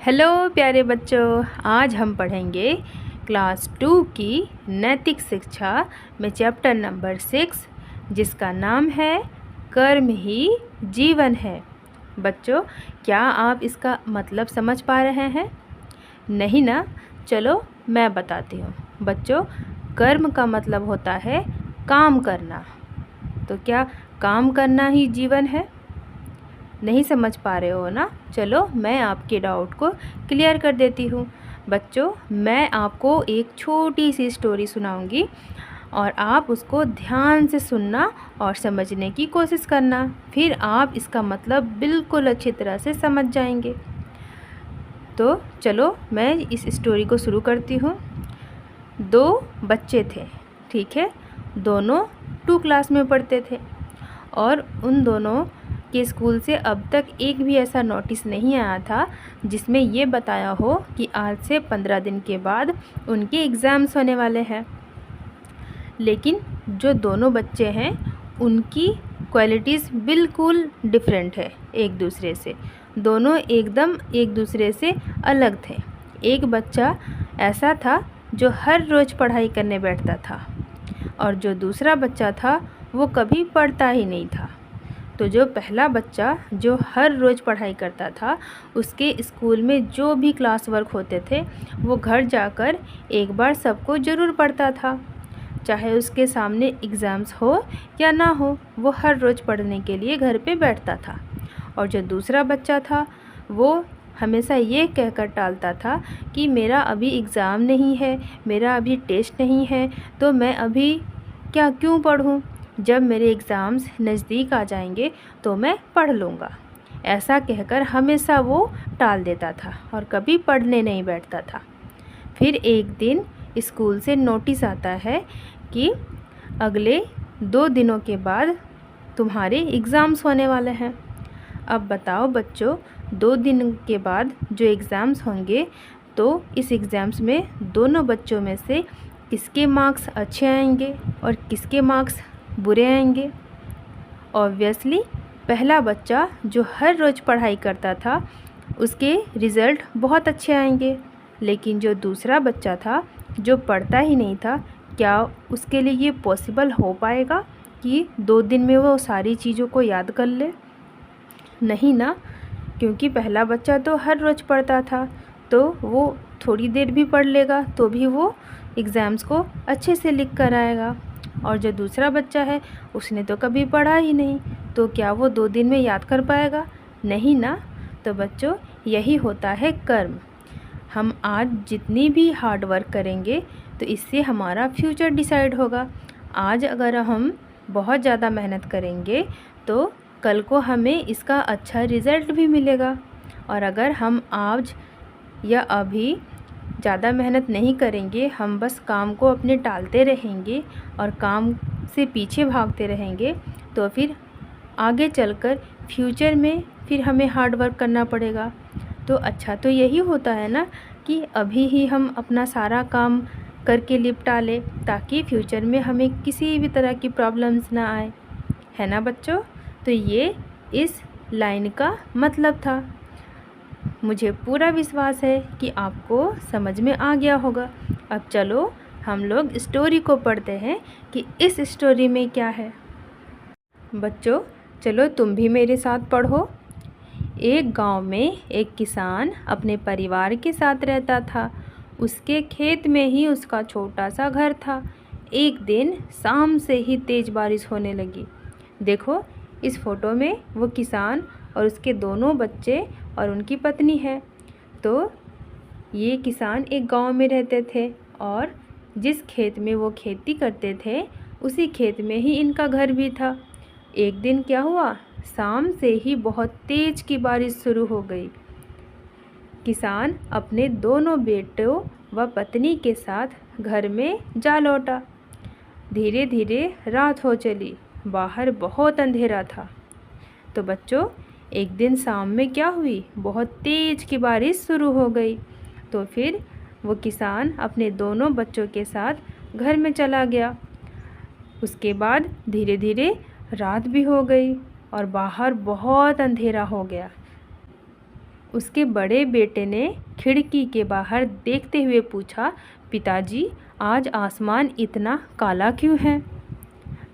Hello प्यारे बच्चों, आज हम पढ़ेंगे क्लास 2 की नैतिक शिक्षा में चैप्टर नंबर 6, जिसका नाम है कर्म ही जीवन है। बच्चों, क्या आप इसका मतलब समझ पा रहे हैं? नहीं ना? चलो मैं बताती हूँ। बच्चों, कर्म का मतलब होता है काम करना। तो क्या काम करना ही जीवन है? नहीं समझ पा रहे हो ना? चलो मैं आपके डाउट को क्लियर कर देती हूँ। बच्चों, मैं आपको एक छोटी सी स्टोरी सुनाऊंगी और आप उसको ध्यान से सुनना और समझने की कोशिश करना। फिर आप इसका मतलब बिल्कुल अच्छी तरह से समझ जाएंगे। तो चलो मैं इस स्टोरी को शुरू करती हूँ। 2 बच्चे थे, ठीक है। दोनों 2 क्लास में पढ़ते थे और उन दोनों के स्कूल से अब तक एक भी ऐसा नोटिस नहीं आया था जिसमें ये बताया हो कि आज से 15 दिन के बाद उनके एग्ज़ाम्स होने वाले हैं। लेकिन जो दोनों बच्चे हैं उनकी क्वालिटीज़ बिल्कुल डिफरेंट है एक दूसरे से। दोनों एकदम एक दूसरे से अलग थे। एक बच्चा ऐसा था जो हर रोज़ पढ़ाई करने बैठता था और जो दूसरा बच्चा था वो कभी पढ़ता ही नहीं था। तो जो पहला बच्चा जो हर रोज़ पढ़ाई करता था, उसके स्कूल में जो भी क्लास वर्क होते थे वो घर जाकर एक बार सबको ज़रूर पढ़ता था। चाहे उसके सामने एग्ज़ाम्स हो या ना हो, वो हर रोज़ पढ़ने के लिए घर पे बैठता था। और जो दूसरा बच्चा था वो हमेशा ये कहकर टालता था कि मेरा अभी एग्ज़ाम नहीं है, मेरा अभी टेस्ट नहीं है, तो मैं अभी क्यों पढ़ूँ? जब मेरे एग्ज़ाम्स नज़दीक आ जाएंगे तो मैं पढ़ लूँगा। ऐसा कहकर हमेशा वो टाल देता था और कभी पढ़ने नहीं बैठता था। फिर एक दिन स्कूल से नोटिस आता है कि अगले 2 दिनों के बाद तुम्हारे एग्ज़ाम्स होने वाले हैं। अब बताओ बच्चों, 2 दिन के बाद जो एग्ज़ाम्स होंगे, तो इस एग्ज़ाम्स में दोनों बच्चों में से किसके मार्क्स अच्छे आएंगे और किसके मार्क्स बुरे आएंगे? ऑब्वियसली पहला बच्चा जो हर रोज़ पढ़ाई करता था उसके रिज़ल्ट बहुत अच्छे आएंगे। लेकिन जो दूसरा बच्चा था जो पढ़ता ही नहीं था, क्या उसके लिए ये पॉसिबल हो पाएगा कि 2 दिन में वो सारी चीज़ों को याद कर ले? नहीं ना, क्योंकि पहला बच्चा तो हर रोज़ पढ़ता था, तो वो थोड़ी देर भी पढ़ लेगा तो भी वो एग्ज़ाम्स को अच्छे से लिख कर आएगा। और जो दूसरा बच्चा है उसने तो कभी पढ़ा ही नहीं, तो क्या वो 2 दिन में याद कर पाएगा? नहीं ना। तो बच्चों, यही होता है कर्म। हम आज जितनी भी हार्ड वर्क करेंगे तो इससे हमारा फ्यूचर डिसाइड होगा। आज अगर हम बहुत ज़्यादा मेहनत करेंगे तो कल को हमें इसका अच्छा रिज़ल्ट भी मिलेगा। और अगर हम आज या अभी ज़्यादा मेहनत नहीं करेंगे, हम बस काम को अपने टालते रहेंगे और काम से पीछे भागते रहेंगे, तो फिर आगे चलकर फ्यूचर में फिर हमें हार्ड वर्क करना पड़ेगा। तो अच्छा तो यही होता है ना कि अभी ही हम अपना सारा काम करके निपटा लें, ताकि फ्यूचर में हमें किसी भी तरह की प्रॉब्लम्स ना आए, है ना बच्चों? तो ये इस लाइन का मतलब था। मुझे पूरा विश्वास है कि आपको समझ में आ गया होगा। अब चलो हम लोग स्टोरी को पढ़ते हैं कि इस स्टोरी में क्या है। बच्चों, चलो तुम भी मेरे साथ पढ़ो। एक गांव में एक किसान अपने परिवार के साथ रहता था। उसके खेत में ही उसका छोटा सा घर था। एक दिन शाम से ही तेज़ बारिश होने लगी। देखो, इस फोटो में वो किसान और उसके दोनों बच्चे और उनकी पत्नी है। तो ये किसान एक गांव में रहते थे और जिस खेत में वो खेती करते थे उसी खेत में ही इनका घर भी था। एक दिन क्या हुआ, शाम से ही बहुत तेज़ की बारिश शुरू हो गई। किसान अपने दोनों बेटों व पत्नी के साथ घर में जा लौटा। धीरे धीरे रात हो चली, बाहर बहुत अंधेरा था। तो बच्चों, एक दिन शाम में क्या हुई, बहुत तेज़ की बारिश शुरू हो गई। तो फिर वो किसान अपने दोनों बच्चों के साथ घर में चला गया। उसके बाद धीरे धीरे रात भी हो गई और बाहर बहुत अंधेरा हो गया। उसके बड़े बेटे ने खिड़की के बाहर देखते हुए पूछा, पिताजी आज आसमान इतना काला क्यों है?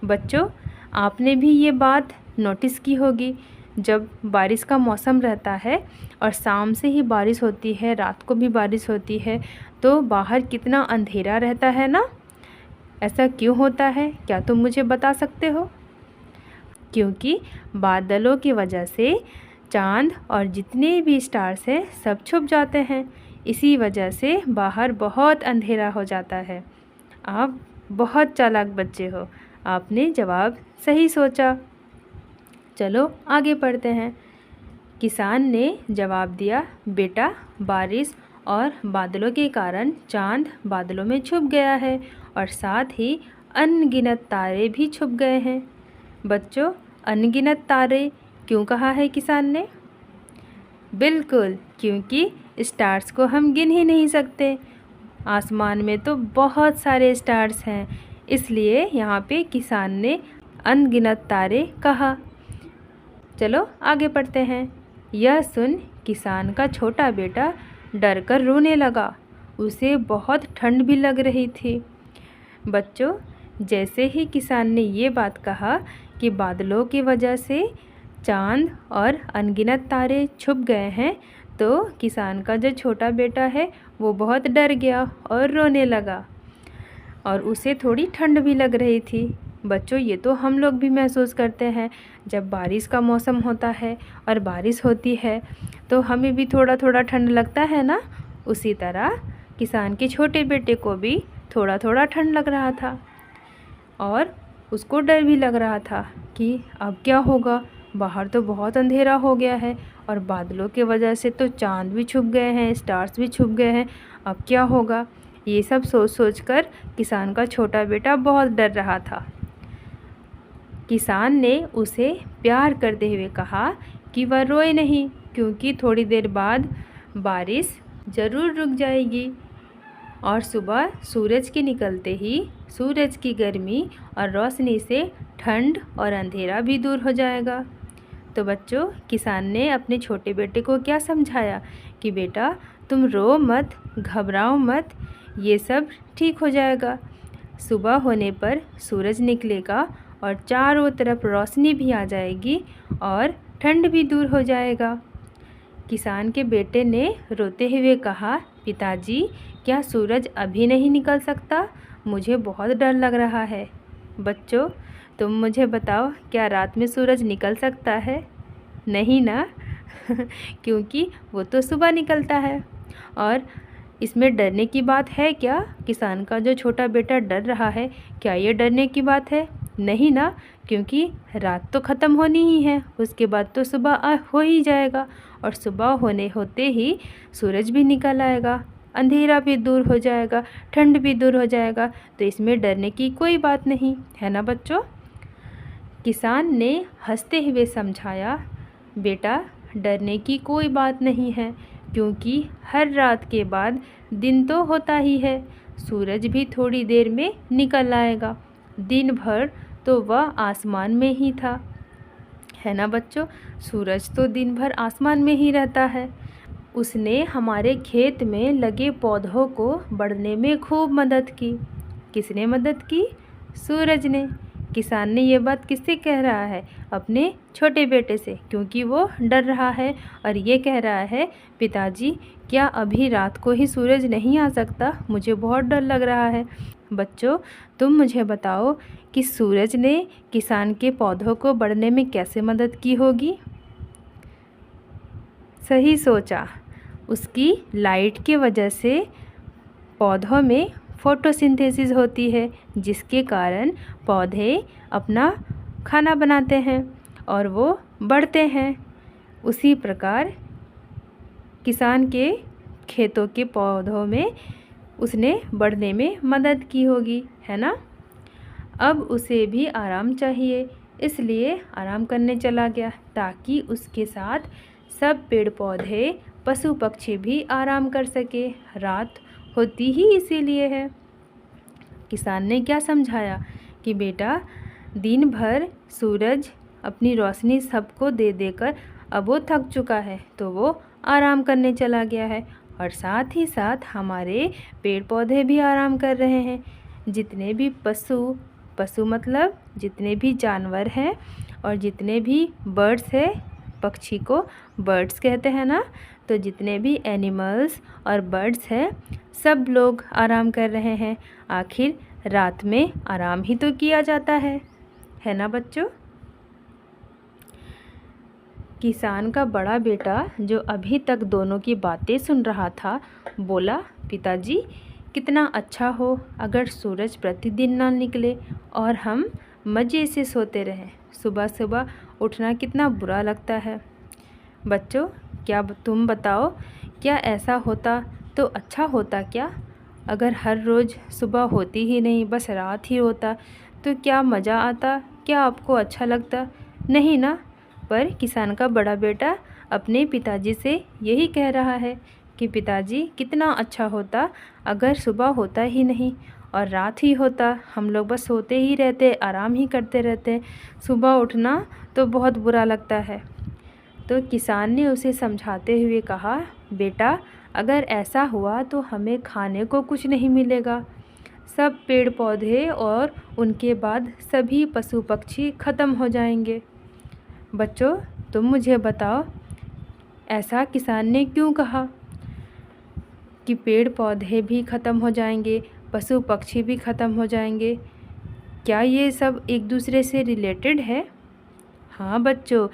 बच्चों, आपने भी ये बात नोटिस की होगी, जब बारिश का मौसम रहता है और शाम से ही बारिश होती है, रात को भी बारिश होती है, तो बाहर कितना अंधेरा रहता है ना। ऐसा क्यों होता है, क्या तुम मुझे बता सकते हो? क्योंकि बादलों की वजह से चाँद और जितने भी स्टार्स हैं सब छुप जाते हैं, इसी वजह से बाहर बहुत अंधेरा हो जाता है। आप बहुत चालाक बच्चे हो, आपने जवाब सही सोचा। चलो आगे पढ़ते हैं। किसान ने जवाब दिया, बेटा बारिश और बादलों के कारण चाँद बादलों में छुप गया है और साथ ही अनगिनत तारे भी छुप गए हैं। बच्चों, अनगिनत तारे क्यों कहा है किसान ने? बिल्कुल, क्योंकि स्टार्स को हम गिन ही नहीं सकते। आसमान में तो बहुत सारे स्टार्स हैं, इसलिए यहाँ पे किसान ने अनगिनत तारे कहा। चलो आगे पढ़ते हैं। यह सुन किसान का छोटा बेटा डर कर रोने लगा। उसे बहुत ठंड भी लग रही थी। बच्चों, जैसे ही किसान ने ये बात कहा कि बादलों की वजह से चाँद और अनगिनत तारे छुप गए हैं, तो किसान का जो छोटा बेटा है वो बहुत डर गया और रोने लगा और उसे थोड़ी ठंड भी लग रही थी। बच्चों, ये तो हम लोग भी महसूस करते हैं, जब बारिश का मौसम होता है और बारिश होती है तो हमें भी थोड़ा थोड़ा ठंड लगता है ना। उसी तरह किसान के छोटे बेटे को भी थोड़ा थोड़ा ठंड लग रहा था और उसको डर भी लग रहा था कि अब क्या होगा, बाहर तो बहुत अंधेरा हो गया है और बादलों की वजह से तो चाँद भी छुप गए हैं, स्टार्स भी छुप गए हैं, अब क्या होगा। ये सब सोच सोच कर किसान का छोटा बेटा बहुत डर रहा था। किसान ने उसे प्यार करते हुए कहा कि वह रोए नहीं, क्योंकि थोड़ी देर बाद बारिश ज़रूर रुक जाएगी और सुबह सूरज के निकलते ही सूरज की गर्मी और रोशनी से ठंड और अंधेरा भी दूर हो जाएगा। तो बच्चों, किसान ने अपने छोटे बेटे को क्या समझाया कि बेटा तुम रो मत, घबराओ मत, ये सब ठीक हो जाएगा। सुबह होने पर सूरज निकलेगा और चारों तरफ रोशनी भी आ जाएगी और ठंड भी दूर हो जाएगा। किसान के बेटे ने रोते हुए कहा, पिताजी क्या सूरज अभी नहीं निकल सकता? मुझे बहुत डर लग रहा है। बच्चों, तुम मुझे बताओ, क्या रात में सूरज निकल सकता है? नहीं ना क्योंकि वो तो सुबह निकलता है। और इसमें डरने की बात है क्या? किसान का जो छोटा बेटा डर रहा है, क्या ये डरने की बात है? नहीं ना, क्योंकि रात तो ख़त्म होनी ही है, उसके बाद तो सुबह हो ही जाएगा और सुबह होते ही सूरज भी निकल आएगा, अंधेरा भी दूर हो जाएगा, ठंड भी दूर हो जाएगा, तो इसमें डरने की कोई बात नहीं है ना बच्चों। किसान ने हंसते हुए समझाया, बेटा डरने की कोई बात नहीं है, क्योंकि हर रात के बाद दिन तो होता ही है, सूरज भी थोड़ी देर में निकल आएगा। दिन भर तो वह आसमान में ही था, है ना बच्चों। सूरज तो दिन भर आसमान में ही रहता है। उसने हमारे खेत में लगे पौधों को बढ़ने में खूब मदद की। किसने मदद की? सूरज ने। किसान ने ये बात किससे कह रहा है? अपने छोटे बेटे से, क्योंकि वो डर रहा है और ये कह रहा है, पिताजी क्या अभी रात को ही सूरज नहीं आ सकता? मुझे बहुत डर लग रहा है। बच्चों, तुम मुझे बताओ कि सूरज ने किसान के पौधों को बढ़ने में कैसे मदद की होगी? सही सोचा, उसकी लाइट की वजह से पौधों में फोटोसिंथेसिस होती है, जिसके कारण पौधे अपना खाना बनाते हैं और वो बढ़ते हैं। उसी प्रकार किसान के खेतों के पौधों में उसने बढ़ने में मदद की होगी, है ना। अब उसे भी आराम चाहिए, इसलिए आराम करने चला गया, ताकि उसके साथ सब पेड़ पौधे, पशु पक्षी भी आराम कर सके। रात होती ही इसीलिए है। किसान ने क्या समझाया कि बेटा दिन भर सूरज अपनी रोशनी सबको दे देकर अब वो थक चुका है, तो वो आराम करने चला गया है और साथ ही साथ हमारे पेड़ पौधे भी आराम कर रहे हैं। जितने भी पशु मतलब जितने भी जानवर हैं और जितने भी बर्ड्स हैं, पक्षी को बर्ड्स कहते हैं ना, तो जितने भी एनिमल्स और बर्ड्स हैं सब लोग आराम कर रहे हैं। आखिर रात में आराम ही तो किया जाता है ना बच्चों। किसान का बड़ा बेटा जो अभी तक दोनों की बातें सुन रहा था बोला, पिताजी कितना अच्छा हो अगर सूरज प्रतिदिन ना निकले और हम मज़े से सोते रहें। सुबह सुबह उठना कितना बुरा लगता है। बच्चों क्या तुम बताओ, क्या ऐसा होता तो अच्छा होता क्या? अगर हर रोज़ सुबह होती ही नहीं, बस रात ही होता, तो क्या मज़ा आता? क्या आपको अच्छा लगता? नहीं ना। पर किसान का बड़ा बेटा अपने पिताजी से यही कह रहा है कि पिताजी कितना अच्छा होता अगर सुबह होता ही नहीं और रात ही होता, हम लोग बस सोते ही रहते, आराम ही करते रहते, सुबह उठना तो बहुत बुरा लगता है। तो किसान ने उसे समझाते हुए कहा, बेटा अगर ऐसा हुआ तो हमें खाने को कुछ नहीं मिलेगा। सब पेड़ पौधे और उनके बाद सभी पशु पक्षी ख़त्म हो जाएंगे। बच्चों तुम मुझे बताओ, ऐसा किसान ने क्यों कहा कि पेड़ पौधे भी ख़त्म हो जाएंगे, पशु पक्षी भी ख़त्म हो जाएंगे? क्या ये सब एक दूसरे से रिलेटेड है? हाँ बच्चों,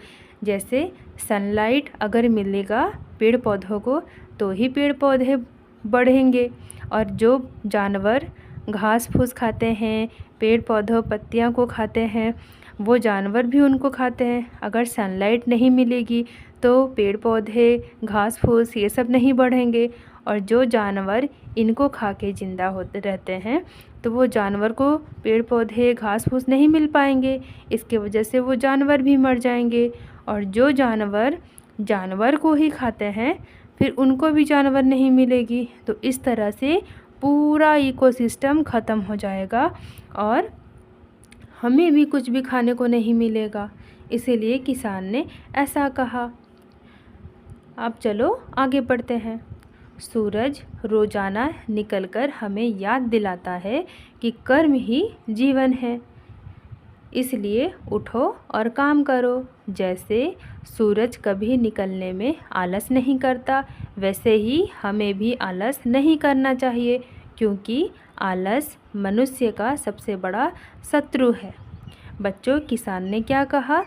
जैसे सनलाइट अगर मिलेगा पेड़ पौधों को तो ही पेड़ पौधे बढ़ेंगे, और जो जानवर घास फूस खाते हैं, पेड़ पौधों पत्तियां को खाते हैं, वो जानवर भी उनको खाते हैं। अगर सनलाइट नहीं मिलेगी तो पेड़ पौधे घास फूस ये सब नहीं बढ़ेंगे, और जो जानवर इनको खा के ज़िंदा होते रहते हैं तो वो जानवर को पेड़ पौधे घास फूस नहीं मिल पाएंगे। इसके वजह से वो जानवर भी मर जाएंगे, और जो जानवर को ही खाते हैं फिर उनको भी जानवर नहीं मिलेगी। तो इस तरह से पूरा इकोसिस्टम ख़त्म हो जाएगा और हमें भी कुछ भी खाने को नहीं मिलेगा। इसीलिए किसान ने ऐसा कहा। अब चलो आगे बढ़ते हैं। सूरज रोज़ाना निकलकर हमें याद दिलाता है कि कर्म ही जीवन है, इसलिए उठो और काम करो। जैसे सूरज कभी निकलने में आलस नहीं करता, वैसे ही हमें भी आलस नहीं करना चाहिए, क्योंकि आलस मनुष्य का सबसे बड़ा शत्रु है। बच्चों किसान ने क्या कहा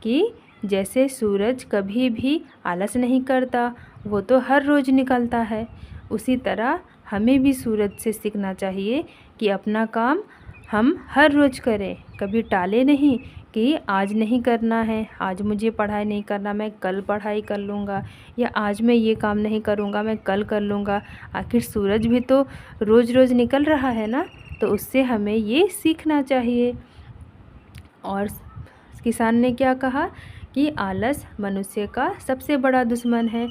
कि जैसे सूरज कभी भी आलस नहीं करता, वो तो हर रोज़ निकलता है, उसी तरह हमें भी सूरज से सीखना चाहिए कि अपना काम हम हर रोज़ करें, कभी टाले नहीं कि आज नहीं करना है, आज मुझे पढ़ाई नहीं करना, मैं कल पढ़ाई कर लूँगा, या आज मैं ये काम नहीं करूँगा, मैं कल कर लूँगा। आखिर सूरज भी तो रोज़ रोज़ निकल रहा है ना, तो उससे हमें ये सीखना चाहिए। और किसान ने क्या कहा कि आलस मनुष्य का सबसे बड़ा दुश्मन है।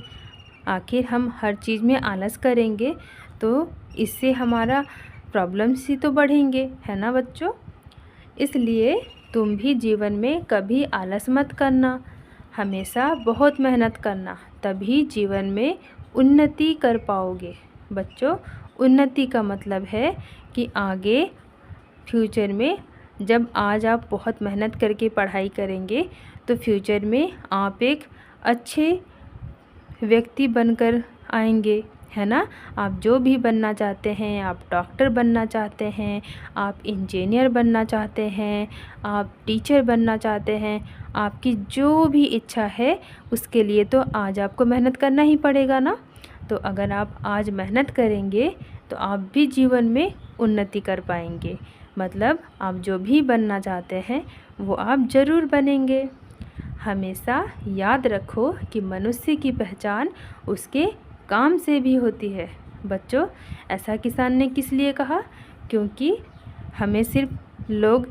आखिर हम हर चीज़ में आलस करेंगे तो इससे हमारा प्रॉब्लम्स ही तो बढ़ेंगे, है ना बच्चों। इसलिए तुम भी जीवन में कभी आलस मत करना, हमेशा बहुत मेहनत करना, तभी जीवन में उन्नति कर पाओगे। बच्चों उन्नति का मतलब है कि आगे फ्यूचर में जब आज आप बहुत मेहनत करके पढ़ाई करेंगे तो फ्यूचर में आप एक अच्छे व्यक्ति बनकर आएंगे, है ना। आप जो भी बनना चाहते हैं, आप डॉक्टर बनना चाहते हैं, आप इंजीनियर बनना चाहते हैं, आप टीचर बनना चाहते हैं, आपकी जो भी इच्छा है उसके लिए तो आज आपको मेहनत करना ही पड़ेगा ना। तो अगर आप आज मेहनत करेंगे तो आप भी जीवन में उन्नति कर पाएंगे। मतलब आप जो भी बनना चाहते हैं वो आप ज़रूर बनेंगे। हमेशा याद रखो कि मनुष्य की पहचान उसके काम से भी होती है। बच्चों ऐसा किसान ने किस लिए कहा? क्योंकि हमें सिर्फ लोग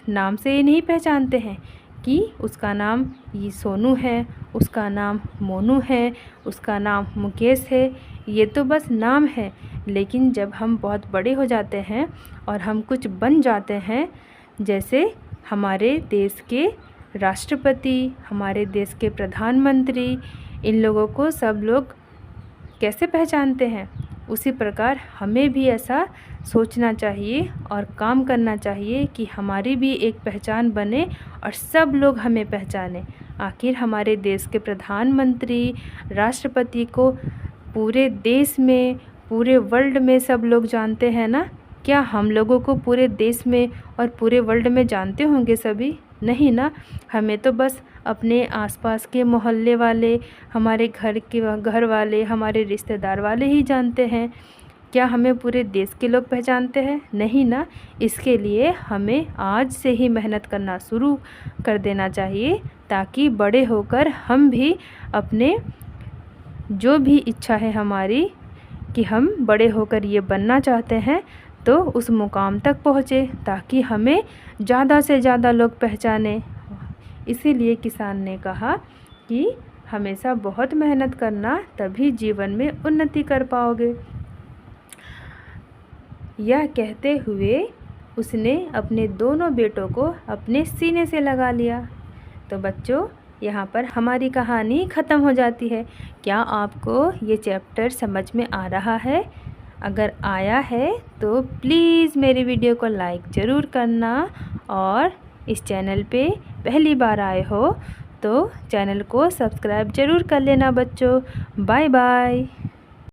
नाम से ही नहीं पहचानते हैं कि उसका नाम ये सोनू है, उसका नाम मोनू है, उसका नाम मुकेश है, ये तो बस नाम है। लेकिन जब हम बहुत बड़े हो जाते हैं और हम कुछ बन जाते हैं, जैसे हमारे देश के राष्ट्रपति, हमारे देश के प्रधानमंत्री, इन लोगों को सब लोग कैसे पहचानते हैं, उसी प्रकार हमें भी ऐसा सोचना चाहिए और काम करना चाहिए कि हमारी भी एक पहचान बने और सब लोग हमें पहचाने। आखिर हमारे देश के प्रधानमंत्री, राष्ट्रपति को पूरे देश में, पूरे वर्ल्ड में सब लोग जानते हैं ना। क्या हम लोगों को पूरे देश में और पूरे वर्ल्ड में जानते होंगे सभी? नहीं ना। हमें तो बस अपने आसपास के मोहल्ले वाले, हमारे घर वाले, हमारे रिश्तेदार वाले ही जानते हैं। क्या हमें पूरे देश के लोग पहचानते हैं? नहीं ना। इसके लिए हमें आज से ही मेहनत करना शुरू कर देना चाहिए, ताकि बड़े होकर हम भी अपने जो भी इच्छा है हमारी कि हम बड़े होकर ये बनना चाहते हैं, तो उस मुकाम तक पहुँचे, ताकि हमें ज़्यादा से ज़्यादा लोग पहचाने। इसीलिए किसान ने कहा कि हमेशा बहुत मेहनत करना, तभी जीवन में उन्नति कर पाओगे। यह कहते हुए उसने अपने दोनों बेटों को अपने सीने से लगा लिया। तो बच्चों, यहाँ पर हमारी कहानी ख़त्म हो जाती है। क्या आपको ये चैप्टर समझ में आ रहा है? अगर आया है तो प्लीज़ मेरी वीडियो को लाइक ज़रूर करना, और इस चैनल पे पहली बार आए हो तो चैनल को सब्सक्राइब ज़रूर कर लेना बच्चों। Bye bye.